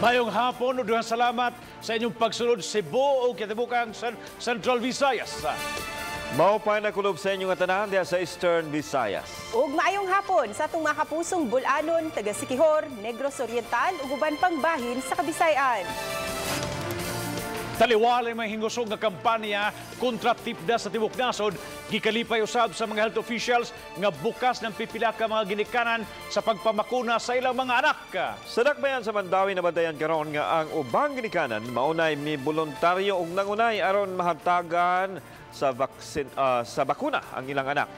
Mayong hapon, uduhan salamat sa inyong pagsunod Cebu o Kitibukang Central Visayas. Mao pa nakulob sa inyong tanan diya sa Eastern Visayas. Ug maayong hapon sa atong mga kapusong Bulanon, taga Siquijor, Negros Oriental ug uban pang bahin sa Kabisayan. Taliwalay may hingusog nga kampanya kontra tipda sa Tibok Nasod, gikalipay usab sa mga health officials nga bukas ng pipila ka mga ginikanan sa pagpamakuna sa ilang mga anak. Sa dakbayan sa Mandawi na bantayan karon nga ang ubang ginikanan maunay mi voluntaryo ug nangunay aron mahatagan sa bakuna ang ilang anak.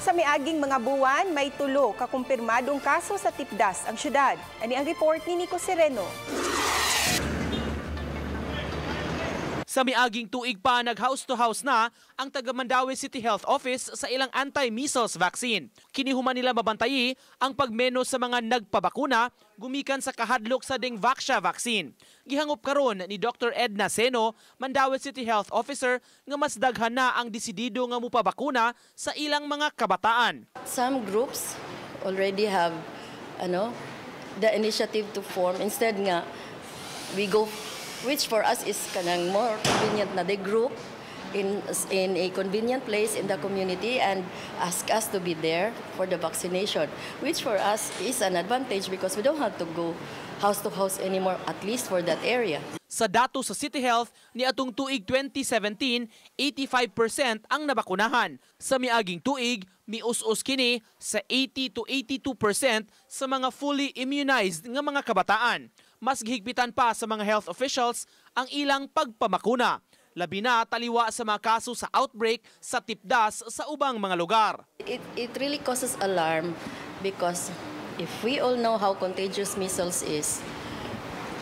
Sa miaging mga buwan, may 3 kakumpirmadong kaso sa tipdas ang syudad. Ani ang report ni Nico Sereno. Sa miaging tuig pa, nag-house to house na ang taga Mandawi City Health Office sa ilang anti-measles vaccine. Kinihuman nila mabantayi ang pagmeno sa mga nagpabakuna gumikan sa kahadlok sa Dengvaxia vaccine. Gihangup karon ni Dr. Edna Seno, Mandawi City Health Officer, nga mas daghan na ang desidido nga mupabakuna sa ilang mga kabataan. Some groups already have the initiative to form instead nga we go, which for us is kanang more convenient na they group in a convenient place in the community and ask us to be there for the vaccination, which for us is an advantage because we don't have to go house to house anymore, at least for that area. Sa dato sa City Health, ni atong tuig 2017, 85% ang nabakunahan. Sa miaging tuig, mius-us kini sa 80 to 82% sa mga fully immunized nga mga kabataan. Mas gihigpitan pa sa mga health officials ang ilang pagpamakuna. Labi na taliwa sa mga kaso sa outbreak sa tipdas sa ubang mga lugar. It really causes alarm because if we all know how contagious measles is,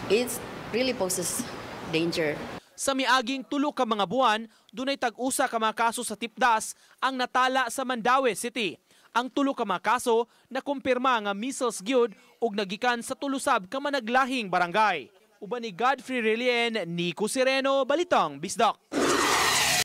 it really poses danger. Sa miaging 3 ka mga buwan, dunay tag-usa ka mga kaso sa tipdas ang natala sa Mandawi City. Ang 3 ka mga kaso na kumpirma nga measles gyud ug nagikan sa tulusab ka managlahing barangay. Uban ni Godfrey Relien, Nico Sereno, Balitang Bisdak.